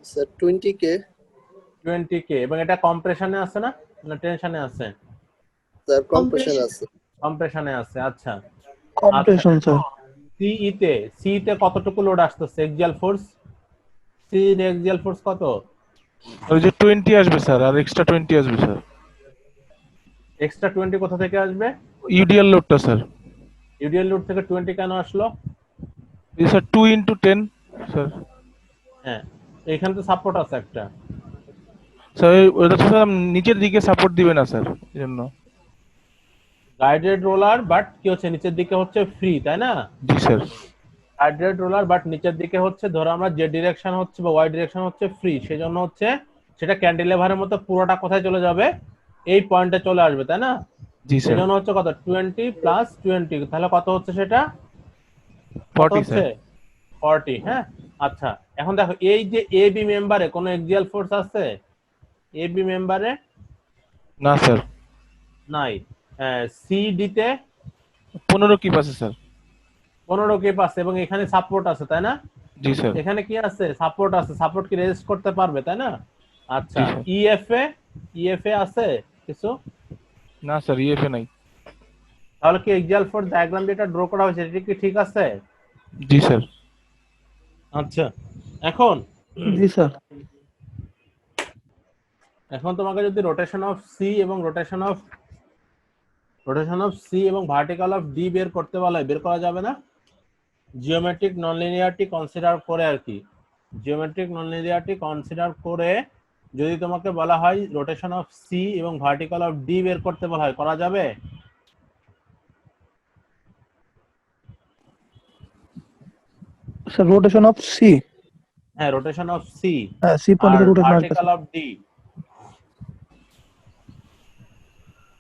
Sir 20K। 20K এবং এটা কম্প্রেশনে আছে না টেনশনে আছে? স্যার কম্প্রেশন আছে। কম্প্রেশনে আছে, আচ্ছা। Compression sir. সিতে কতটুকু লোড আসতেছে এক্সিয়াল ফোর্স? সি এর এক্সিয়াল ফোর্স কত? ওই যে 20 আসবে স্যার, আর এক্সট্রা 20 আসবে স্যার। এক্সট্রা 20 কোথা থেকে আসবে? ইউডিএল লোডটা স্যার। ইউডিএল লোড থেকে 20 কেন আসলো? এই স্যার 2 × 10 স্যার। হ্যাঁ, এখানে তো সাপোর্ট আছে একটা। স্যার ওটা তো স্যার নিচের দিকে সাপোর্ট দিবে না স্যার, এজন্য। গাইডেড রোলার বাট কি হচ্ছে নিচের দিকে হচ্ছে ফ্রি, তাই না? জি স্যার। গাইডেড রোলার বাট নিচের দিকে হচ্ছে, ধরো আমরা যে ডিরেকশন হচ্ছে বা ওয়াই ডিরেকশন হচ্ছে ফ্রি, সেজন্য হচ্ছে সেটা ক্যান্টিলেভারের মতো পুরোটা কোথায় চলে যাবে? এই পয়েন্টে চলে আসবে, তাই না? জি স্যার। সেজন্য হচ্ছে কত 20 + 20, তাহলে কত হচ্ছে সেটা? 40 হচ্ছে 40। হ্যাঁ, আচ্ছা। এখন দেখো এই যে এ বি মেম্বারে কোনো এক্সিয়াল ফোর্স আছে? এ বি মেম্বারে না স্যার। নাই। সি ডি তে 15 কি পাচ্ছে স্যার? 15 কেপ আছে এবং এখানে সাপোর্ট আছে, তাই না? জি স্যার। এখানে কি আছে? সাপোর্ট আছে। সাপোর্ট কি রেজিস্ট করতে পারবে, তাই না? আচ্ছা, জি স্যার। ইএফএ আছে কিছু? না স্যার, ইএফএ নাই। তাহলে কি এক্সিয়াল ফোর্স ডায়াগ্রাম যেটা ড্র করা হয়েছে এটা কি ঠিক আছে? জি স্যার। আচ্ছা, এখন জি স্যার। এখন তোমাকে যদি রোটেশন অফ সি এবং ভার্টিক্যাল অফ ডি বের করতে বলা হয়, বের করা যাবে না? জিওমেট্রিক ননলিনিয়ারিটি কনসিডার করে আর কি, জিওমেট্রিক ননলিনিয়ারিটি কনসিডার করে যদি তোমাকে বলা হয় রোটেশন অফ সি এবং ভার্টিক্যাল অফ ডি বের করতে বলা হয়, করা যাবে? Sir rotation of C. হ্যাঁ, রোটেশন অফ সি হ্যাঁ, সি আর পয়েন্টে রোটেশন আসবে ভার্টিক্যাল অফ ডি।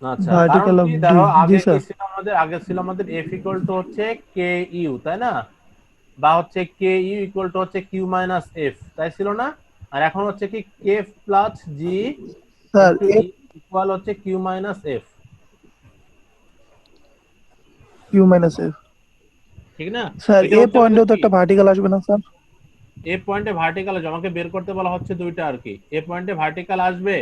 আচ্ছা, কারণ ভার্টিক্যাল অফ কি ডি। দেখো জি আগে কি স্যার। ছিল আমাদের F = হচ্ছে কে ইউ, তাই না? বা হচ্ছে কে ইউ = হচ্ছে কিউ মাইনাস এফ, তাই ছিল না? আর এখন হচ্ছে কি K plus G sir equal হচ্ছে Q minus F, Q minus F. ঠিক না? স্যার এটা এ হচ্ছে আমাদের পয়েন্টেও তো কি একটা ভার্টিক্যাল আসবে না স্যার? এ পয়েন্টে ভার্টিক্যাল আছে, আমাকে বের করতে বলা হচ্ছে দুইটা আর কি। এ পয়েন্টে ভার্টিক্যাল আসবে।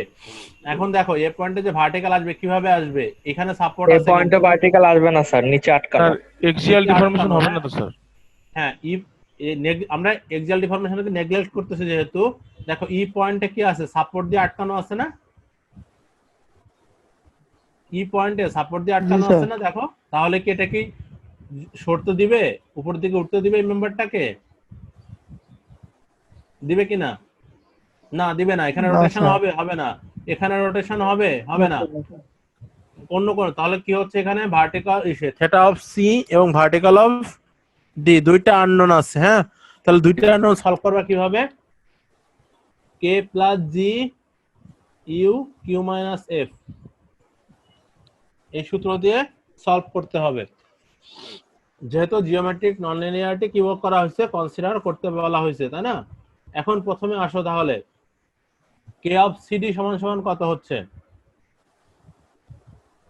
এখন দেখো এ পয়েন্টে যে ভার্টিক্যাল আসবে কিভাবে আসবে? এখানে সাপোর্ট এই আছে পয়েন্টে কিন্তু ভার্টিক্যাল আসবে না স্যার, নিচে আটকানো। স্যার এক্সিয়াল নিচে ডিফরমেশন আটকানো, হবে হ্যাঁ। না তো স্যার? হ্যাঁ, আমরা এক্সিয়াল ডিফরমেশনকে নেগলেক্ট করতেছি যেহেতু, দেখো ই পয়েন্টে কি আছে? সাপোর্ট দিয়ে আটকানো আছে না? ই পয়েন্টে সাপোর্ট দিয়ে জি আটকানো স্যার। আছে না? দেখো তাহলে কি এটা কি সরতে দিবে, উপর দিকে উঠতে দিবে এই মেম্বারটাকে? দিবে কি না? না, দিবে না। এখানে না রোটেশন স্যার। হবে না। এখানে রোটেশন হবে না। অন্য কোন, তাহলে কি হচ্ছে এখানে ভার্টিক্যাল থিটা অফ সি এবং ভার্টিক্যাল অফ ডি দুইটা আননোন আছে, হ্যাঁ। তাহলে দুইটা আননোন সলভ করবা কিভাবে? K plus G U Q minus F, এই সূত্র দিয়ে সলভ করতে হবে। যেহেতু জিওমেট্রিক ননলিনিয়ারিটি কি করা হয়েছে, কনসিডার করতে বলা হয়েছে, তাই না? এখন প্রথমে আসো তাহলে কে অফ সিডি সমান সমান কত হচ্ছে?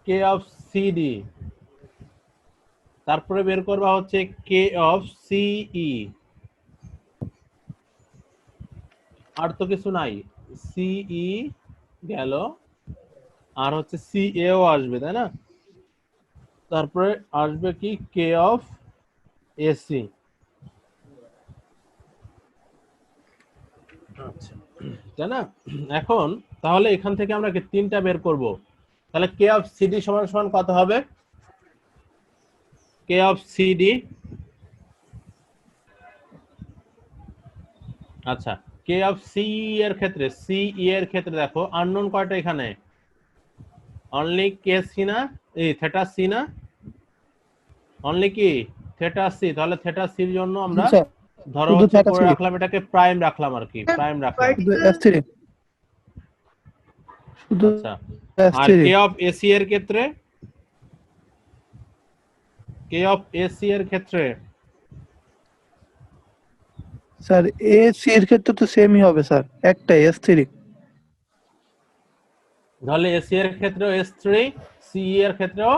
কে অফ সিডি, তারপরে বের করবা হচ্ছে কে অফ সিই, আর তো কিছু নাই। সিই গেল, আর হচ্ছে সি এও আসবে, তাই না? তারপরে আসবে কি কে অফ এসি। আচ্ছা, তাই না? এখন তাহলে এখান থেকে আমরা কি তিনটা বের করব? তাহলে কে অফ সিডি সমান সমান কত হবে? কে অফ সিডি, আচ্ছা, কে অফ সি এর ক্ষেত্রে দেখো আননোন কয়টা এখানে? অনলি কে সি না, এই থিটা সি না? অনলি কি থিটা সি। তাহলে থিটা সির জন্য জি আমরা স্যার। ধরো শুধু হচ্ছে থিটা করে থ্রি। রাখলাম, এটাকে প্রাইম রাখলাম আর কি, প্রাইম রাখলাম। শুধু এস থ্রি। শুধু আচ্ছা, এস আর থ্রি। কে অফ এসি এর ক্ষেত্রে, কে অফ এসি এর ক্ষেত্রে স্যার এ সি এর ক্ষেত্রে তো সেমই হবে স্যার, একটাই এস থ্রি। তাহলে এসি এর ক্ষেত্রেও এস থ্রি, সিই এর ক্ষেত্রেও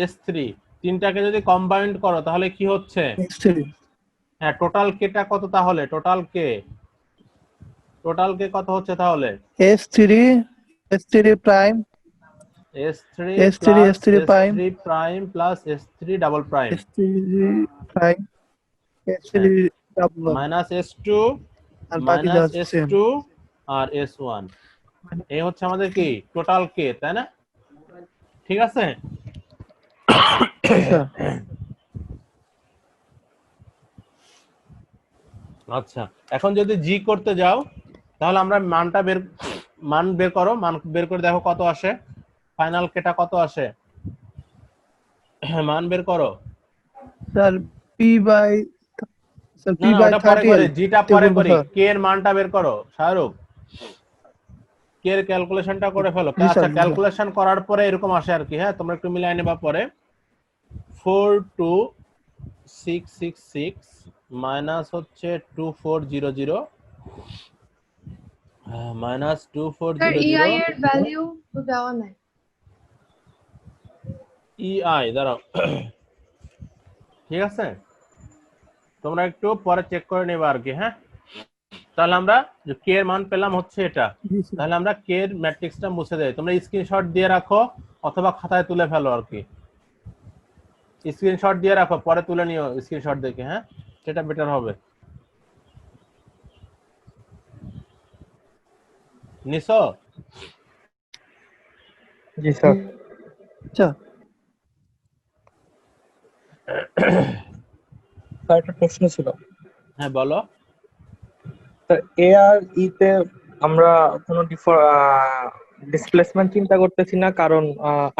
এস থ্রি। তিনটাকে যদি কম্বাইন্ড করো তাহলে কি হচ্ছে? S three. হ্যাঁ, টোটাল কেটা কত তাহলে? টোটাল কে টোটাল কে কত হচ্ছে তাহলে? S3 prime S3 S3 plus S3 prime S3 prime plus S3 double prime, S3 prime S3 হ্যাঁ, ডাবল মাইনাস S2 আর বাকি যা মাইনাস আছে সেম। S2 আর S1, এই হচ্ছে আমাদের কি টোটাল কে, তাই না? ঠিক আছে। স্যার আচ্ছা, এখন যদি জি করতে যাও তাহলে আমরা মান বের করো, মান বের করে দেখো কত আসে, ফাইনাল কেটা কত আসে, মান বের করো। স্যার P না না, বাই ওটা পরে 30L করি, জিটা তে পরে বলবো করি, স্যার। কে এর মানটা বের করো শাহরুখ, কে এর ক্যালকুলেশনটা করে ফেলো। জি আচ্ছা, স্যার জি স্যার। ক্যালকুলেশন করার পরে এরকম আসে আর কি, হ্যাঁ, তোমরা একটু মিলাই নেবা পরে। 42666 মাইনাস হচ্ছে 2400 মাইনাস স্যার 2400 EI এর ভ্যালু তো দেওয়া নাই। EI দাঁড়াও, ঠিক আছে, তোমরা একটু পরে চেক করে নেবা আর কি, হ্যাঁ। তাহলে আমরা যে কে এর মান পেলাম হচ্ছে এটা, জি স্যার। তাহলে আমরা কে এর ম্যাট্রিক্সটা মুছে দেই, তোমরা স্ক্রিনশট দিয়ে রাখো অথবা খাতায় তুলে ফেলো আর কি, স্ক্রিনশট দিয়ে রাখো, পরে তুলে নিও স্ক্রিনশট দেখে, হ্যাঁ, সেটা বেটার হবে। নিছো? জি স্যার। আচ্ছা স্যার একটা প্রশ্ন ছিল। হ্যাঁ বলো। স্যার এ আর ই তে আমরা কোনো ডিসপ্লেসমেন্ট চিন্তা করতেছি না, কারণ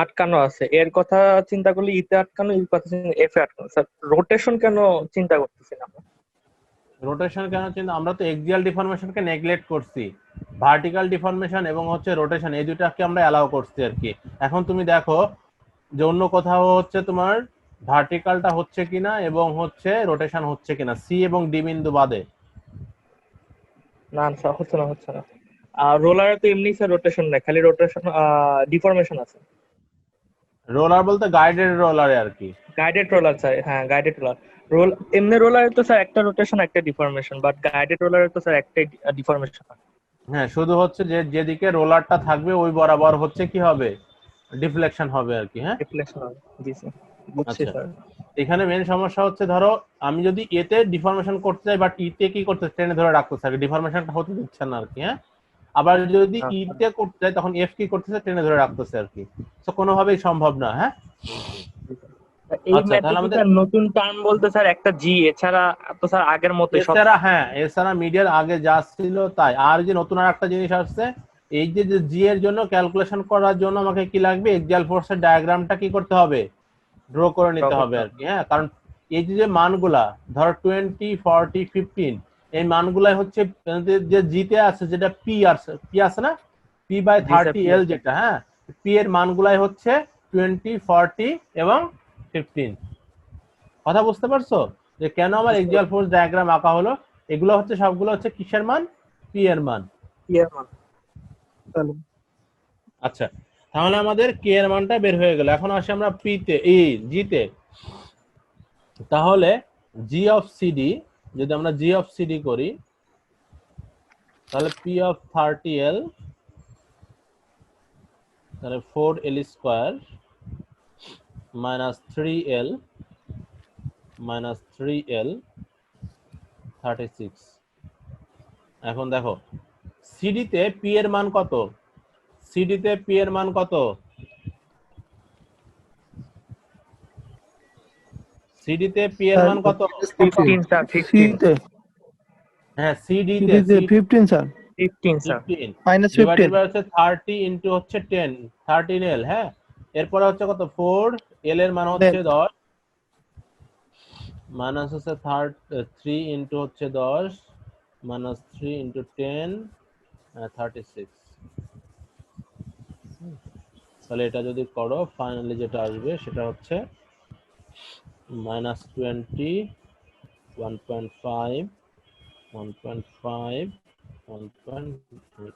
আটকানো আছে। এর কথা চিন্তা করলে ই তে আটকানো, এর কথা এফ এ আটকানো। স্যার রোটেশন কেন চিন্তা করতেছি না আমরা? রোটেশন কেন চিন্তা, আমরা তো এক্সিয়াল ডিফরমেশনকে নেগলেক্ট করছি, ভার্টিক্যাল ডিফরমেশন এবং হচ্ছে রোটেশন এই দুটাকে আমরা অ্যালাউ করছি আর কি। এখন তুমি দেখো যে অন্য কোথাও হচ্ছে তোমার ভার্টিক্যালটা হচ্ছে কিনা এবং হচ্ছে রোটেশন হচ্ছে কিনা, সি এবং ডি বিন্দু বাদে। না স্যার, হচ্ছে না, হচ্ছে না। আর রোলারে তো এমনি স্যার রোটেশন নেই, খালি রোটেশন ডিফরমেশন আছে। রোলার বলতে গাইডেড রোলারে আর কি। গাইডেড রোলার স্যার, হ্যাঁ গাইডেড রোলার। এমনি রোলারে তো স্যার একটা রোটেশন একটা ডিফরমেশন, বাট গাইডেড রোলারে তো স্যার একটাই ডিফরমেশন। হ্যাঁ, শুধু হচ্ছে যে যেদিকে রোলারটা থাকবে ওই বরাবর হচ্ছে কি হবে, ডিফ্লেকশন হবে আর কি, হ্যাঁ। রিফ্লেকশন হবে। জি স্যার, বুঝছি আচ্ছা, স্যার। এখানে মেন সমস্যা হচ্ছে ধরো আমি যদি এতে ডিফরমেশন করতে চাই বাট ইতে কি করতে টেনে ধরে রাখতে থাকে, ডিফরমেশনটা হতে দিচ্ছে না আর কি, হ্যাঁ। আবার যদি ইতে করতে চাই তখন এফ কি করতেছে, টেনে ধরে রাখতেছে আর কি, তো কোনোভাবেই সম্ভব না, হ্যাঁ। এই আচ্ছা, তাহলে ম্যাট্রিক্সে আমাদের স্যার নতুন টার্ম বলতে স্যার একটা জি, এছাড়া তো স্যার আগের মতোই সব। এছাড়া, হ্যাঁ, এছাড়া মিডিয়ার আগে যা ছিল তাই, আর যে নতুন আর একটা জিনিস আসছে, এই যে জি এর জন্য ক্যালকুলেশন করার জন্য আমাকে কি লাগবে, এক্সিয়াল ফোর্সের ডায়াগ্রামটা কি করতে হবে, ড্র করে নিতে হবে আর কি, হ্যাঁ। কারণ এই যে মানগুলা ধর 20 40 15 এই মানগুলাই হচ্ছে যে জিতে আছে, যেটা পি আছে না, P by G sir, 30L যেটা, হ্যাঁ, পি এর মানগুলাই হচ্ছে 20 40 এবং 15। কথা বুঝতে পারছো যে কেন আমার এক্সিয়াল ফোর্স ডায়াগ্রাম আঁকা হলো? এগুলো হচ্ছে সবগুলো হচ্ছে কিসের মান, পি এর মান। তাহলে আচ্ছা, তাহলে আমাদের কে এর মানটা বের হয়ে গেল। এখন আসি আমরা পি তে, এই জি তে। তাহলে জি অফ সিডি, যদি আমরা জি অফ সিডি করি তাহলে পি অফ 30L, তাহলে 4L square minus 3L minus 3L 36। এখন দেখো সিডি তে পি এর মান কত, সিডি তে পি এর মান কত, সিডি তে পি এর মান কত, 15 স্যার, 15 সিতে হ্যাঁ সিডি তে সিরিজে 15 sir 15 sir. 15 minus divided 15 by হচ্ছে 30 ইনটু হচ্ছে 10 13L, হ্যাঁ। এরপরে হচ্ছে কত 4 L এর মান হচ্ছে 10 মাইনাস হচ্ছে 3 ইনটু হচ্ছে 10 মাইনাস 3 ইনটু 10 36। তাহলে এটা যদি করো ফাইনালি যেটা আসবে সেটা হচ্ছে মাইনাস 20 1.5 1.5 1.8।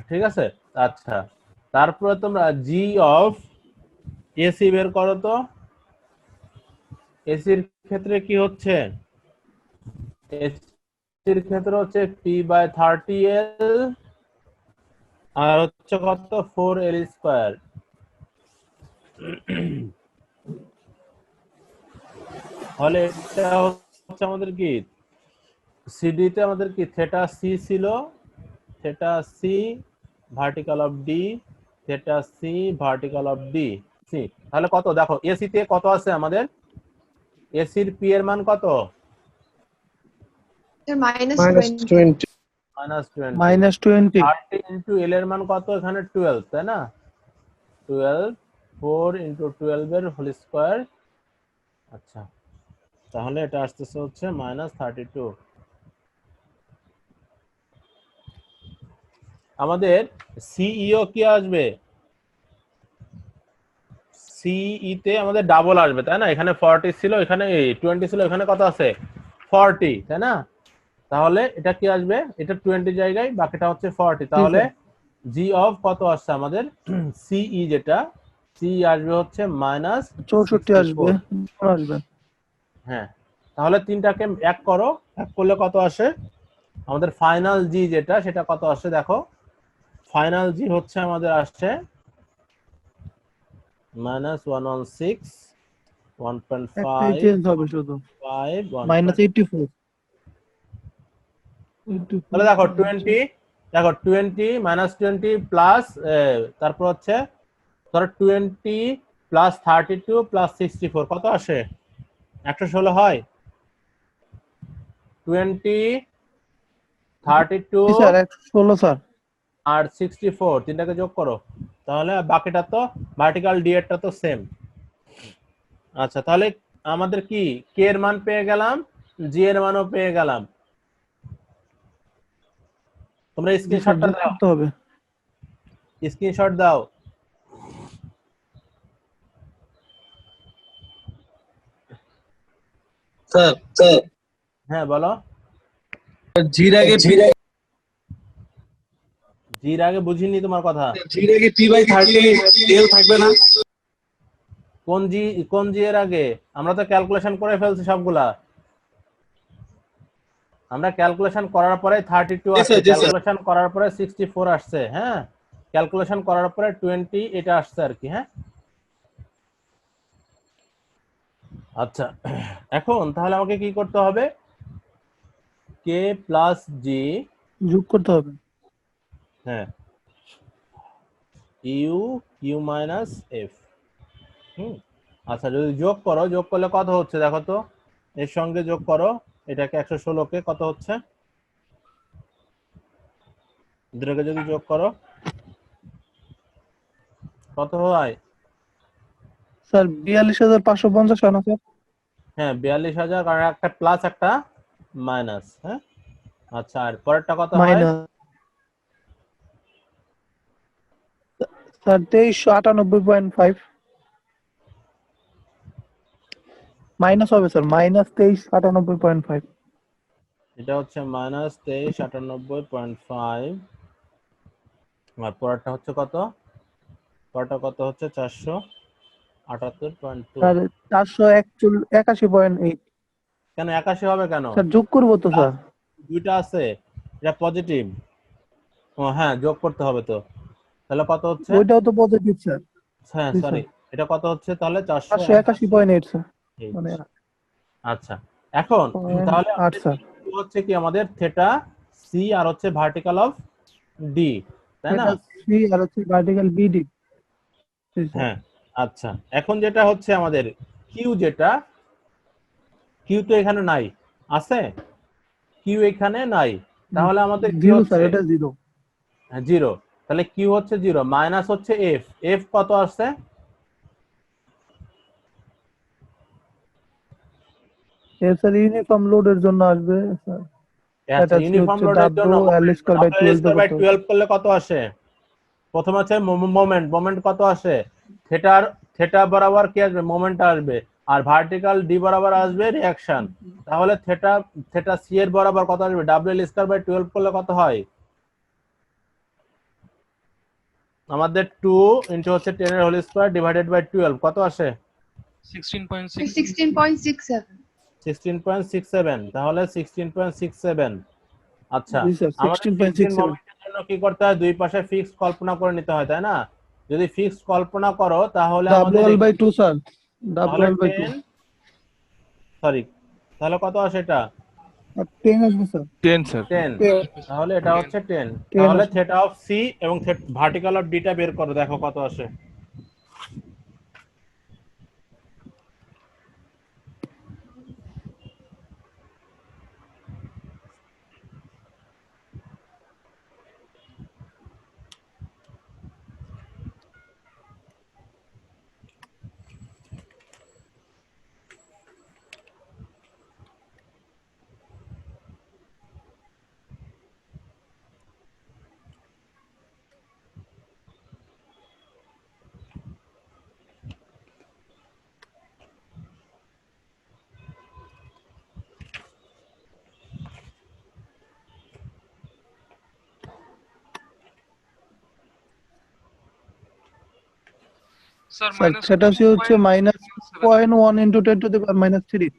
ঠিক আছে। আচ্ছা, তারপরে তোমরা জি অফ এসি বের করো তো। এসির ক্ষেত্রে কি হচ্ছে, এর ক্ষেত্রে হচ্ছে p/30l আর হচ্ছে কত 4l স্কয়ার। তাহলে এটা হচ্ছে আমাদের কি সিডি তে আমাদের কি থেটা সি ছিল, theta C vertical of D, theta C vertical of D C. তাহলে কত দেখো এসি তে কত আছে আমাদের, এসির পি এর মান কত Sir, minus minus 20. 20. -20, -20 30 ইনটু এল এর মান কত এখানে 12, তাই না? 12 4 ইনটু 12 এর হোল স্কয়ার। আচ্ছা, তাহলে এটা আসতেছে হচ্ছে -32। আমাদের সিইও কি আসবে, সিই তে আমাদের ডাবল আসবে, তাই না? এখানে 40 ছিল, এখানে 20 ছিল, এখানে কত আছে 40, তাই না? তাহলে এটা কি আসবে, এটা 20 জায়গায়, বাকিটা হচ্ছে 40। তাহলে জি অফ কত আসছে আমাদের সিই, যেটা সি আসবে হচ্ছে -64 আসবে। -64। হ্যাঁ, তাহলে তিনটাকে এক করো, এক করলে কত আসে আমাদের ফাইনাল জি যেটা, সেটা কত আসে দেখো। ফাইনাল জি হচ্ছে আমাদের আসছে -116 একটাই 1.5 চেঞ্জ হবে শুধু 5 -84 তাহলে দেখো 20, দেখো 20 -20 প্লাস তারপর হচ্ছে ধরো 20 প্লাস 32 প্লাস 64 কত আসে 116 হয়। 20 32 স্যার 116 স্যার। আর 64 তিনটাকে যোগ করো, তাহলে বাকিটা তো ভার্টিক্যাল ডি এরটা তো সেম। আচ্ছা, তাহলে আমাদের কি কে এর মান পেয়ে গেলাম, জি এর মানও পেয়ে গেলাম। তোমরা স্ক্রিনশটটা দাও, করতে হবে। স্ক্রিনশট দাও। স্যার হ্যাঁ বলো। জির আগে জির আগে বুঝিনি তোমার কথা। জির আগে p/30l থাকবে না? কোন জি এর আগে? আমরা তো ক্যালকুলেশন করে ফেলছি সবগুলা। আমরা ক্যালকুলেশন করার পরে 32 আসছে, ক্যালকুলেশন করার পরে 64 আসছে, হ্যাঁ, ক্যালকুলেশন করার পরে 20 এটা আসছে আর কি। হ্যাঁ, আচ্ছা, এখন তাহলে আমাকে কি করতে হবে, কে প্লাস জি, যোগ করতে হবে। হ্যাঁ, ইউ কিউ মাইনাস এফ। আচ্ছা, যদি যোগ করো, যোগ করলে কত হচ্ছে দেখো তো, এর সঙ্গে যোগ করো এটাকে 116 কে, কত হচ্ছে দুটোকে যদি যোগ করো কত হয়? স্যার 42,550 হয় না স্যার? হ্যাঁ 42,000, কারণ একটা প্লাস একটা মাইনাস। হ্যাঁ, আচ্ছা, আর পরেরটা কত হয়? মাইনাস স্যার 2398.5 মাইনাস হবে স্যার, -2398.5। এটা হচ্ছে -2398.5, আর পরেরটা হচ্ছে কত, পরেরটা কত হচ্ছে 478.2। স্যার 481.8 কেন 81 হবে কেন? স্যার যোগ করবো তো স্যার। দুইটা আছে, এটা পজিটিভ। ও হ্যাঁ, যোগ করতে হবে তো, তাহলে কত হচ্ছে? ওইটাও তো পজিটিভ স্যার। হ্যাঁ জি সরি, স্যার, এটা কত হচ্ছে তাহলে 481.8 স্যার, মানে আচ্ছা, এখন তাহলে 8 স্যার। হচ্ছে কি আমাদের থেটা সি আর হচ্ছে ভার্টিক্যাল অফ ডি, তাই না? এটা সি আর হচ্ছে ভার্টিক্যাল বিডি। হ্যাঁ, আচ্ছা, এখন যেটা হচ্ছে আমাদের কিউ, যেটা কিউ তো এখানে নাই, আছে কিউ এখানে নাই, তাহলে আমাদের কি 0 হচ্ছে স্যার, এটা 0। 0, তাহলে কিউ হচ্ছে 0, মাইনাস হচ্ছে এফ, এফ কত আসছে? এর স্যার ইউনিফর্ম লোডের জন্য আসবে স্যার। আচ্ছা, ইউনিফর্ম লোডের জন্য L² করলে কত আসে? প্রথম আছে মোমেন্ট কত আসে, থেটা বরাবর কি আসবে, মোমেন্ট আসবে, আর ভার্টিক্যাল ডি বরাবর আসবে রিঅ্যাকশন। তাহলে থেটা সি এর বরাবর কত আসবে, WL² করলে কত হয় আমাদের 2 ইনটু হচ্ছে 10 এর হোল স্কয়ার ডিভাইডেড বাই 12 কত আসে? 16.67. 16.67। তাহলে 16.67 আচ্ছা, জি স্যার, আমাদের 16.67। ফিক্সড মোমেন্টের জন্য কি করতে হয়? দুই পাশে ফিক্সড কল্পনা করে নিতে হয়, তাই না? যদি ফিক্সড কল্পনা করো তাহলে আমাদের WL/2 স্যার, তাহলে WL/2 10, সরি, তাহলে কত আসে এটা? আর 10 আসবে স্যার। 10 স্যার। 10। 10 তাহলে এটা হচ্ছে 10। 10 তাহলে আসবে। থেটা অফ সি এবং ভার্টিক্যাল অফ ডিটা বের করো, দেখো কত আসে। স্যার স্যার থেটা সি হচ্ছে -2.1 ইনটু 10⁻³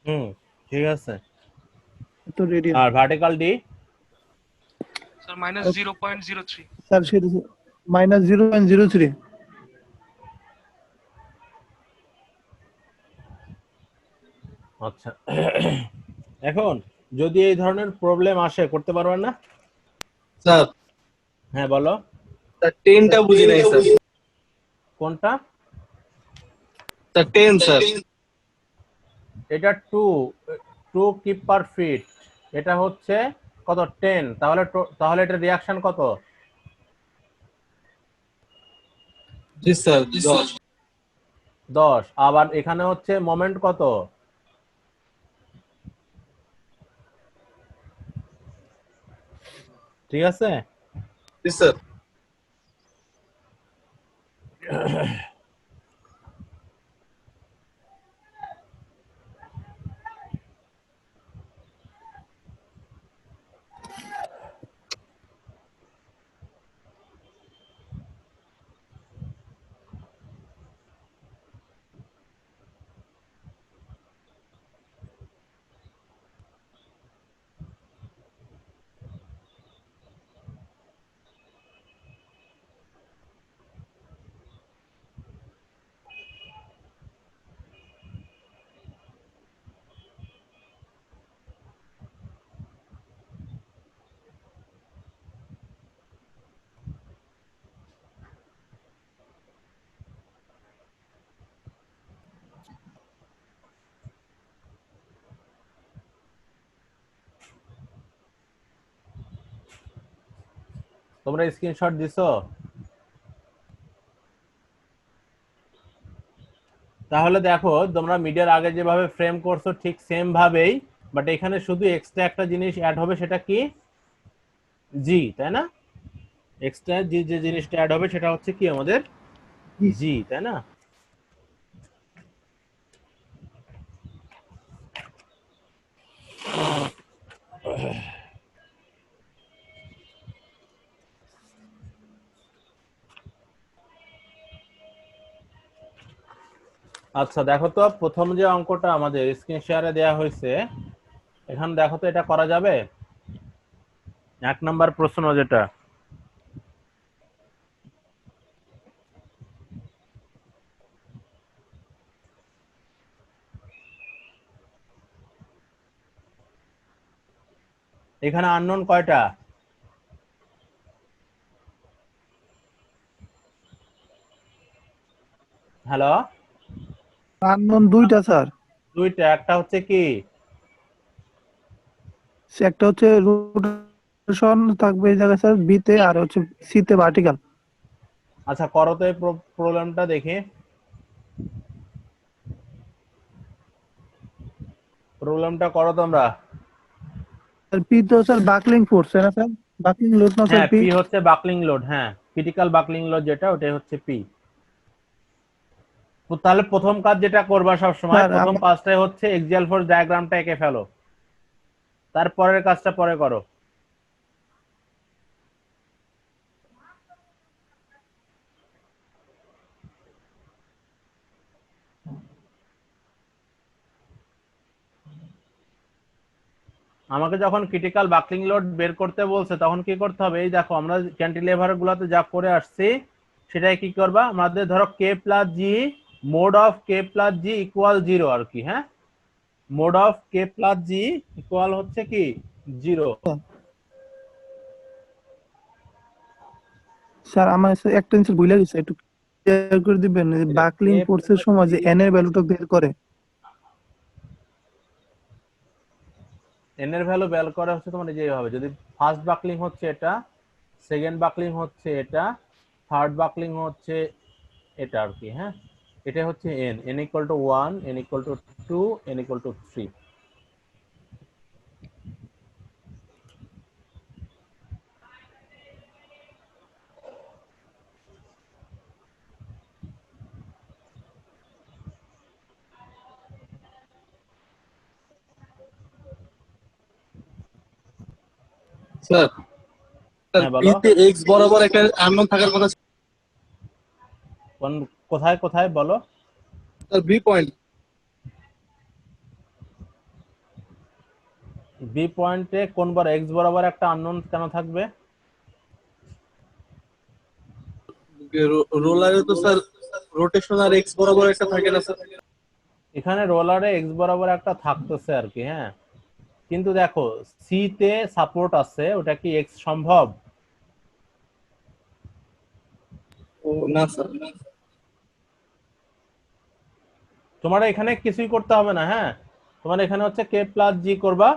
হুম, ঠিক আছে। তো রেডিয়ান। আর ভার্টিক্যাল ডি? স্যার -0.03। স্যার সেটা -0.03। আচ্ছা, এখন যদি এই ধরনের প্রবলেম আসে, করতে পারবেন না? স্যার হ্যাঁ বলো। স্যার 10টা বুঝি নাই স্যার। কোনটা? Sir 10 sir. এটা 2 কিপ পার ফিট, এটা হচ্ছে কত? 10। তাহলে এটা রিয়াকশন কত? জি স্যার 10। 10। আবার এখানে হচ্ছে মোমেন্ট কত? ঠিক আছে। জি স্যার। তোমরা স্ক্রিনশট দিছো? তাহলে দেখো, তোমরা মিডিয়ার আগে যেভাবে ফ্রেম করছো ঠিক সেম ভাবেই, বাট এখানে শুধু এক্সট্রা একটা জিনিস অ্যাড হবে, সেটা কি? জি, তাই না? এক্সট্রা যে জিনিসটা অ্যাড হবে সেটা হচ্ছে কি আমাদের জি, তাই না? আচ্ছা, দেখো তো প্রথম যে অঙ্কটা আমাদের স্ক্রিন শেয়ারে দেওয়া হয়েছে, এখানে দেখো তো এটা করা যাবে? 1 নম্বর প্রশ্ন যেটা, এখানে আননোন কয়টা? হ্যালো? আননোন 2টা স্যার। দুইটা। একটা হচ্ছে কি? একটা হচ্ছে রোটেশন থাকবে এই জায়গায় স্যার বি তে, আর হচ্ছে সি তে ভার্টিক্যাল। আচ্ছা, করো তো এই প্রবলেমটা দেখি। প্রবলেমটা করো তোমরা। আর পি তো স্যার বাকলিং ফোর্স, তাই না স্যার? বাকলিং লোড না স্যার হ্যাঁ, পি? পি হচ্ছে বাকলিং লোড, হ্যাঁ, ক্রিটিক্যাল বাকলিং লোড যেটা, ওটাই হচ্ছে পি। তাহলে প্রথম কাজ যেটা করবা সব সময়, স্যার প্রথম কাজটাই হচ্ছে এক্সিয়াল ফোর্স ডায়াগ্রামটা এঁকে ফেলো, তারপরের কাজটা পরে করো। আমাকে যখন ক্রিটিক্যাল বাকলিং লোড বের করতে বলছে তখন কি করতে হবে, এই দেখো আমরা ক্যান্টিলিভার গুলাতে যা করে আসছি সেটাই কি করবা, আমাদের ধরো K plus G, mod of K plus G equal 0 আর কি। হ্যাঁ, mod of K plus G equal হচ্ছে কি 0। স্যার আমার একটা জিনিস ভুলে গেছে, একটু ক্লিয়ার করে দিবেন। বাকলিং কোর্সের সময় যে এন এর ভ্যালুটা বের করে, এন এর ভ্যালু বের করা হচ্ছে তোমার এই যে এইভাবে, যদি ফার্স্ট বাকলিং হচ্ছে এটা, সেকেন্ড বাকলিং হচ্ছে এটা, থার্ড বাকলিং হচ্ছে এটা আর কি। হ্যাঁ, এটা হচ্ছে N, N equal to 1, N equal to 2, N equal to 3। Sir sir হ্যাঁ বলো, বিতে এক্স বরাবর একটা আননোন থাকার কথা ছিল। কোথায় কোথায় বলো। স্যার বি পয়েন্ট বি পয়েন্টে কোন বার এক্স বরাবর একটা আননোন কেন থাকবে? রোলারে তো স্যার রোটেশন আর এক্স বরাবর একটা থাকে না স্যার? এখানে রোলারে এক্স বরাবর একটা থাকতেছে আর কি। হ্যাঁ, কিন্তু দেখো সি তে সাপোর্ট আছে, ওটা কি এক্স সম্ভব? ও না স্যার। তোমার এখানে কিছুই করতে হবে না। হ্যাঁ, তোমার এখানে হচ্ছে কে প্লাস জি করবা,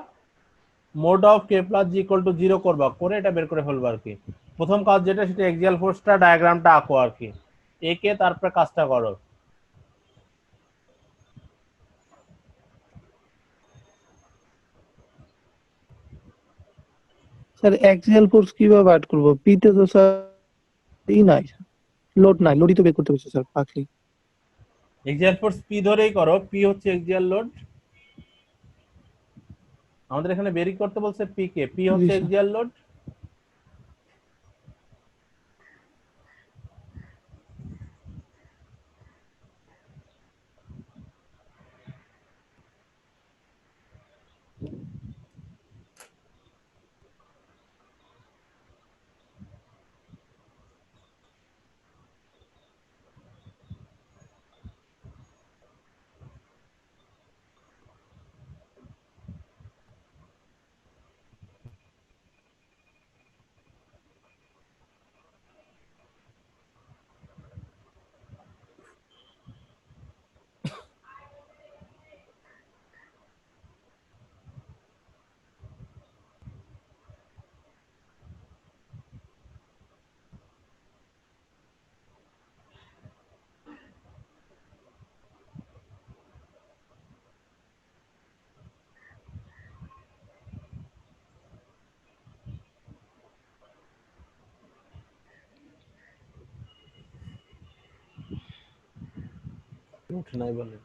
mode of K plus G equal to 0 করবা, করে এটা বের করে ফেলবা আর কি। প্রথম কাজ যেটা, সেটা এক্সিয়াল ফোর্সটা ডায়াগ্রামটা আঁকো আর কি, একে তারপরে কাজটা করো। স্যার অ্যাক্সিয়াল ফোর্স কিভাবে অ্যাড করবো? পি তে তো স্যার ই নাই, লোড নাই, লোডই তো বের করতে হচ্ছে sir buckling. Axial force P ধরেই করো, পি হচ্ছে এক্সিয়াল লোড। আমাদের এখানে বেরি করতে বলছে পি কে, পি জি হচ্ছে স্যার। Axial load. উঠে নাই বলে।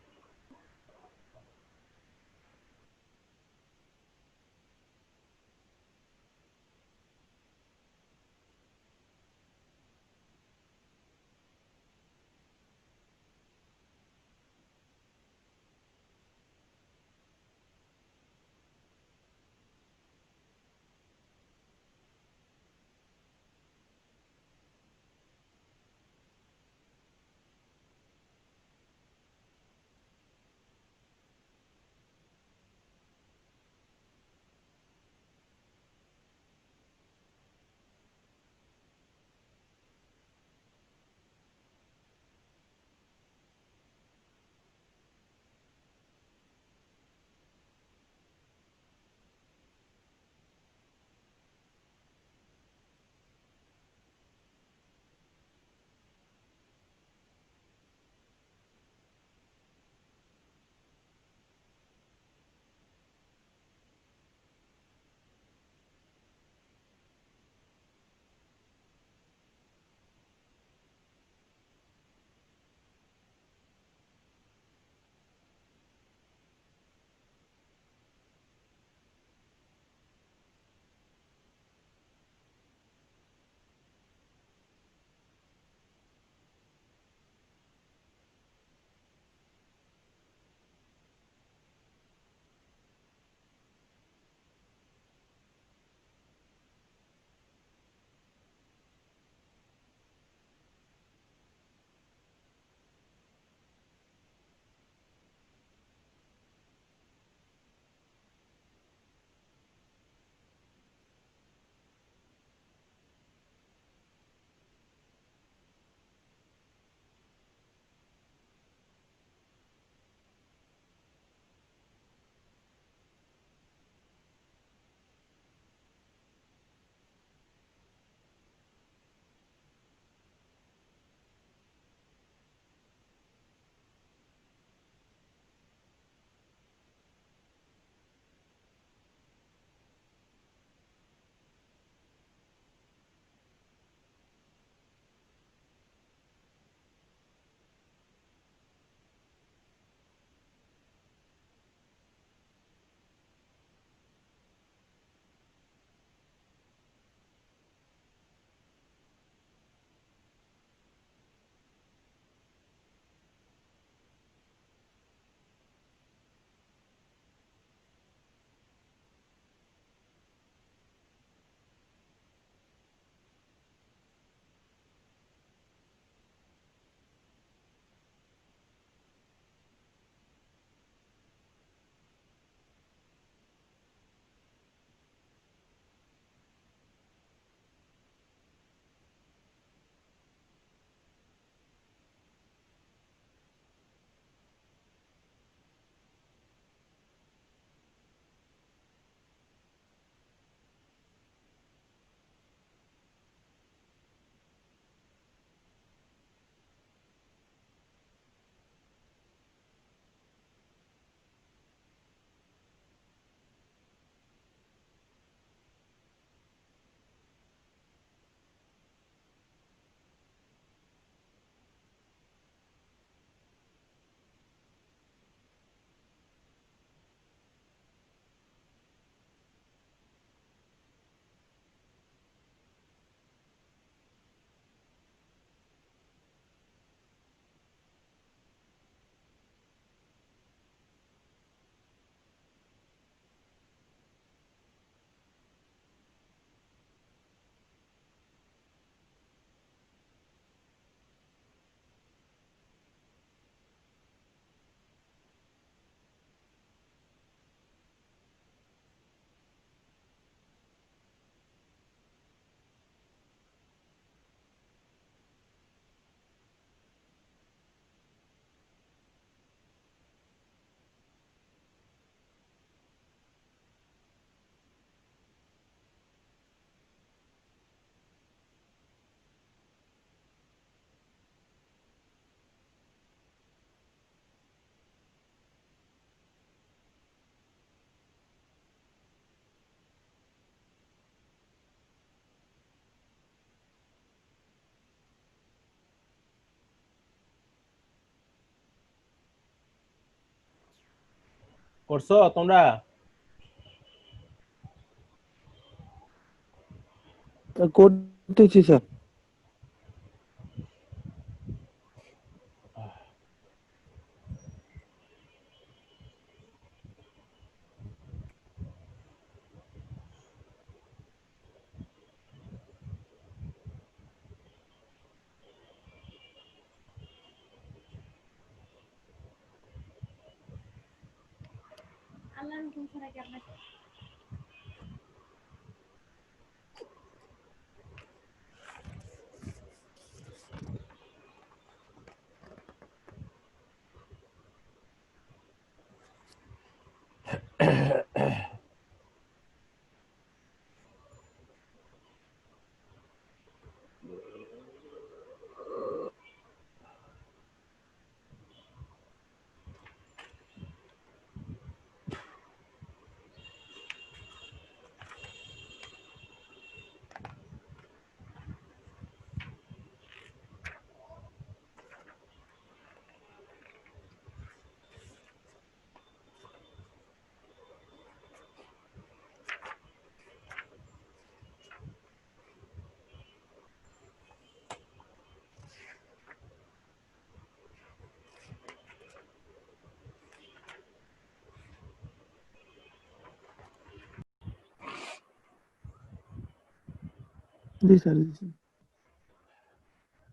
করছো তোমরা? করতেছি স্যার। জি স্যার, জি স্যার।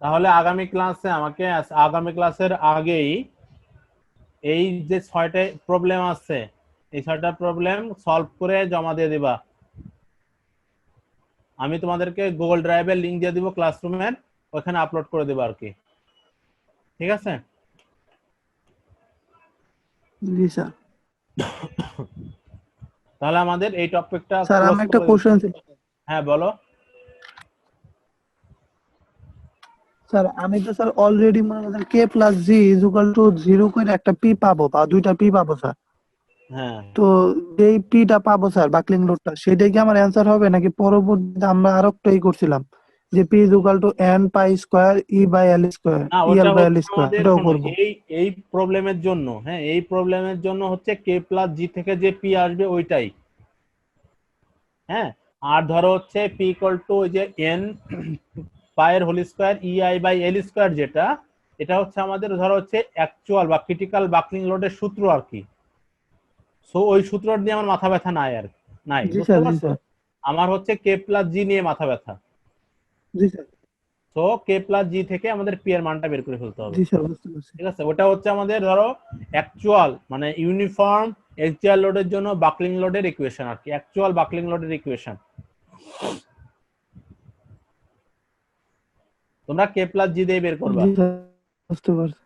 তাহলে আগামী ক্লাসে আমাকে আগামী ক্লাসের আগেই এই যে 6টা প্রবলেম আছে এই 6টা প্রবলেম সলভ করে জমা দিয়ে দিবা। আমি তোমাদেরকে গুগল ড্রাইভের লিংক দিয়ে দিব ক্লাসরুমের, ওখানে আপলোড করে দেবো আর কি। ঠিক আছে? জি স্যার। তাহলে আমাদের এই টপিকটা স্যার ক্লোজ আমি একটা করে দিই। কোশ্চেন ছিল। হ্যাঁ বলো। স্যার আমি তো স্যার অলরেডি মনে করেন K plus G is equal to 0 করে একটা পি পাবো বা দুইটা পি পাবো স্যার। হ্যাঁ তো যেই পিটা পাবো স্যার বাকলিং লোডটা, সেটাই কি আমার অ্যান্সার হবে নাকি পরবর্তীতে আমরা আরো একটা করছিলাম যে P is equal to N pi square E by L square, না, ই ওটা এল বাই এল হচ্ছে স্কয়ার, আমাদের, এটাও শোনো, করবো? এই প্রবলেমের জন্য, হ্যাঁ এই প্রবলেমের জন্য হচ্ছে কে প্লাস জি থেকে যে পি আসবে ওইটাই। হ্যাঁ, আর ধরো হচ্ছে পি ইকুয়াল টু ওই যে এন পায়ের whole square E I by L square, যেটা এটা হচ্ছে আমাদের ধরো হচ্ছে অ্যাকচুয়াল বা ক্রিটিক্যাল বাকলিং লোডের সূত্র আর কি। সো ওই সূত্র নিয়ে আমার মাথা ব্যথা নাই আর নাই, জি বুঝতে স্যার, জি পারছো? স্যার, আমার হচ্ছে কে প্লাস জি নিয়ে মাথা ব্যথা। জি স্যার, সো কে প্লাস জি থেকে আমাদের পি এর মানটা বের করে ফেলতে হবে। জি স্যার, বুঝতে পারছি। ঠিক আছে? ওটা হচ্ছে আমাদের ধরো অ্যাকচুয়াল মানে ইউনিফর্ম এক্সিয়াল লোডের জন্য বাকলিং লোডের ইকুয়েশন আর কি, অ্যাকচুয়াল বাকলিং লোডের ইকুয়েশন। তোমরা কে প্লাস জি দিয়ে বের করবা। জি স্যার, বুঝতে পারছি।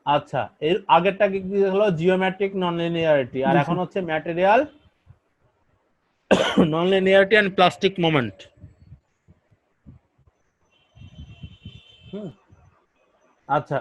আচ্ছা, এর আগেরটা কি হলো? জিওমেট্রিক নন লিনিয়ারিটি, আর জি এখন স্যার। হচ্ছে material non linearity and plastic moment. আচ্ছা,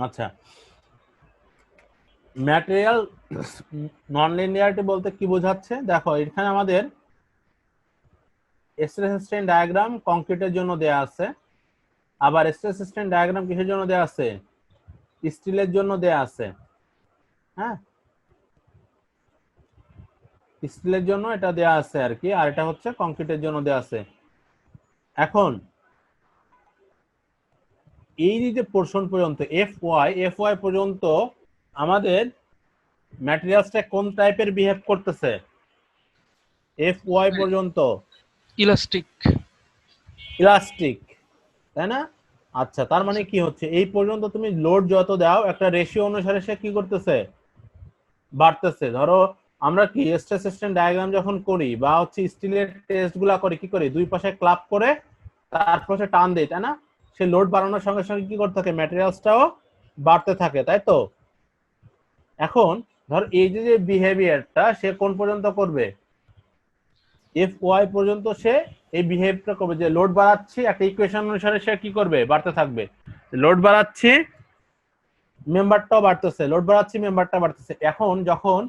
আচ্ছা, ম্যাটেরিয়াল নন লিনিয়ারিটি বলতে কি বোঝাচ্ছে? দেখো এখানে আমাদের স্ট্রেস স্ট্রেন ডায়াগ্রাম কংক্রিটের জন্য দেয়া আছে, আবার স্ট্রেস স্ট্রেন ডায়াগ্রাম কিসের জন্য দেয়া আছে? স্টিলের জন্য দেয়া আছে। হ্যাঁ, স্টিলের জন্য এটা দেয়া আছে আর কি, আর এটা হচ্ছে কংক্রিটের জন্য দেয়া আছে। এখন এই যে পোর্শন পর্যন্ত এফ ওয়াই পর্যন্ত আমাদের ম্যাটেরিয়ালসটা কোন টাইপের বিহেভ করতেছে? এফ ওয়াই পর্যন্ত ইলাস্টিক। ইলাস্টিক, তাই না? আচ্ছা, তার মানে কি হচ্ছে, এই পর্যন্ত তুমি লোড যত দাও একটা রেশিও অনুসারে সে কি করতেছে? বাড়তেছে। ধরো আমরা কি স্ট্রেস স্ট্রেন ডায়াগ্রাম যখন করি বা হচ্ছে স্টিলের টেস্ট গুলা করি, কি করি? দুই পাশে ক্লাব করে তারপর সে টান দেয়, তাই না? সে লোড বাড়ানোর সঙ্গে সঙ্গে কি করতে থাকে? ম্যাটেরিয়ালসটাও বাড়তে থাকে, তাই তো? এখন ধর এই যে বিহেভিয়ারটা সে কোন পর্যন্ত করবে? এফ ওয়াই পর্যন্ত সে এই বিহেভটা করবে, যে লোড বাড়াচ্ছি একটা ইকুয়েশন অনুসারে সে কি করবে, বাড়তে থাকবে। লোড বাড়াচ্ছি মেম্বারটাও বাড়তেছে, লোড বাড়াচ্ছি মেম্বারটা বাড়তেছে। এখন যখন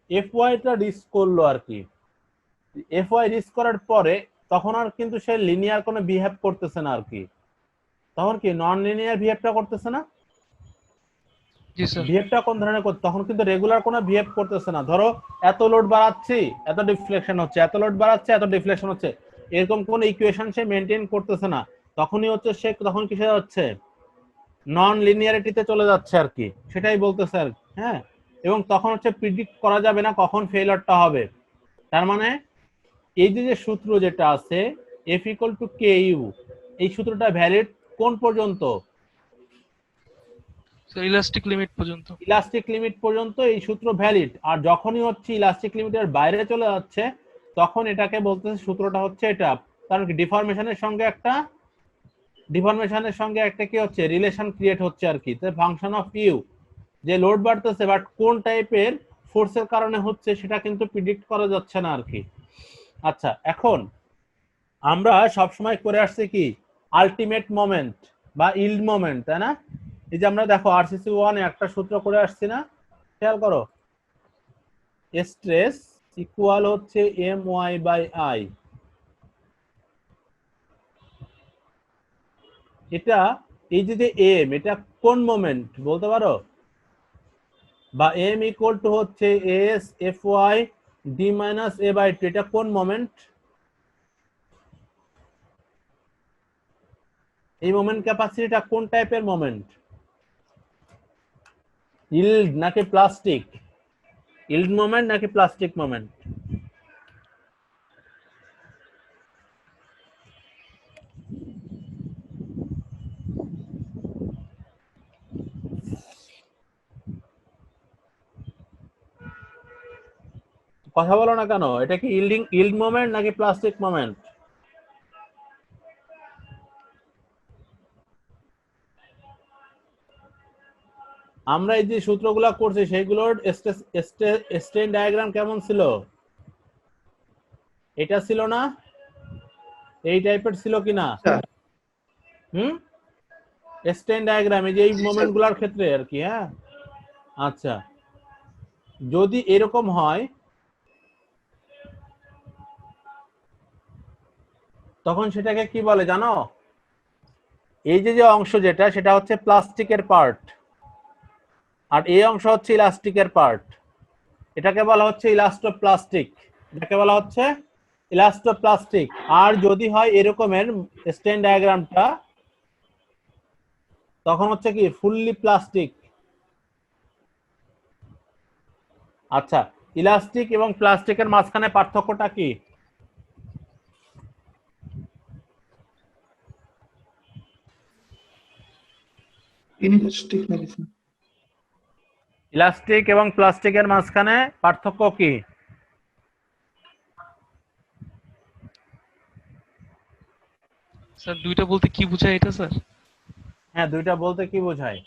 এফ ওয়াইটা রিস্ক করলো আর কি, এফ ওয়াই রিস্ক করার পরে তখন আর কিন্তু সে লিনিয়ার কোনো বিহেভ করতেছে না আর কি, তখন কি নন লিনিয়ার বিহেভটা করতেছে না। জি স্যার। বিহেভটা কোন ধরনের করতে, তখন কিন্তু রেগুলার কোনো বিহেভ করতেছে না। ধরো এত লোড বাড়াচ্ছি এত ডিফ্লেকশন হচ্ছে, এত লোড বাড়াচ্ছে এত ডিফ্লেকশন হচ্ছে, এরকম কোন ইকুয়েশন সে মেনটেন করতেছে না। তখনই হচ্ছে সে, তখন কিসে যাচ্ছে, নন লিনিয়ারিটিতে চলে যাচ্ছে আর কি, সেটাই বলতেছে আর কি। হ্যাঁ, এবং তখন হচ্ছে প্রিডিক্ট করা যাবে না কখন ফেইলারটা হবে। তার মানে এই যে সূত্র যেটা আছে F equal to K U, এই সূত্রটা ভ্যালিড কোন পর্যন্ত, স্যার ইলাস্টিক লিমিট পর্যন্ত। ইলাস্টিক লিমিট পর্যন্ত এই সূত্র ভ্যালিড। আর যখনই হচ্ছে ইলাস্টিক লিমিটের বাইরে চলে যাচ্ছে তখন এটাকে বলতেছে, সূত্রটা হচ্ছে এটা। কারণ কি ডিফরমেশনের সঙ্গে একটা কি হচ্ছে, রিলেশন ক্রিয়েট হচ্ছে আর কি। তো ফাংশন অফ ইউ, যে লোড বাড়তেছে বাট কোন টাইপের ফোর্সের কারণে হচ্ছে সেটা কিন্তু প্রিডিক্ট করা যাচ্ছে না আর কি। আচ্ছা, এখন আমরা সবসময় করে আসছি কি আলটিমেট মোমেন্ট বা ইল্ড মোমেন্ট, তাই না? এই যে আমরা দেখো আরসিসি 1 একটা সূত্র করে আসছি না, খেয়াল করো, স্ট্রেস ইকুয়াল হচ্ছে এম ওয়াই বাই আই। এটা এই যে এম, এটা কোন মোমেন্ট বলতে পারো? বা এম ইকুয়াল টু হচ্ছে S F Y D minus A by two, এটা কোন মোমেন্ট? এই মোমেন্ট ক্যাপাসিটিটা কোন টাইপের মোমেন্ট, ইল্ড নাকি প্লাস্টিক? ইল্ড মোমেন্ট নাকি প্লাস্টিক মোমেন্ট? কথা বলো না কেন, এটা কি ইল্ড মোমেন্ট নাকি প্লাস্টিক মোমেন্ট? আমরা এই যে সূত্রগুলো করছি সেইগুলোর স্টেন ডায়াগ্রাম কেমন ছিল? এটা ছিল না, এই টাইপের ছিল কিনা? স্টেন ডায়াগ্রাম এই যে এই মোমেন্ট গুলার ক্ষেত্রে আর কি। হ্যাঁ, আচ্ছা, যদি এরকম হয় তখন সেটাকে কি বলে জানো? এই যে অংশ যেটা, সেটা হচ্ছে প্লাস্টিকের পার্ট, আর এই অংশ হচ্ছে ইলাস্টিকের পার্ট। এটাকে বলা হচ্ছে ইলাস্টোপ্লাস্টিক, এটাকে বলা হচ্ছে ইলাস্টোপ্লাস্টিক। আর যদি হয় এরকমের স্টেন ডায়াগ্রামটা, তখন হচ্ছে কি ফুললি প্লাস্টিক। আচ্ছা, ইলাস্টিক এবং প্লাস্টিকের মাঝখানে পার্থক্যটা কি? ইলাস্টিক এবং প্লাস্টিকের মাঝখানে পার্থক্য কি? স্যার দুইটা বলতে কি বোঝায় এটা স্যার? হ্যাঁ, দুইটা বলতে কি বোঝায়?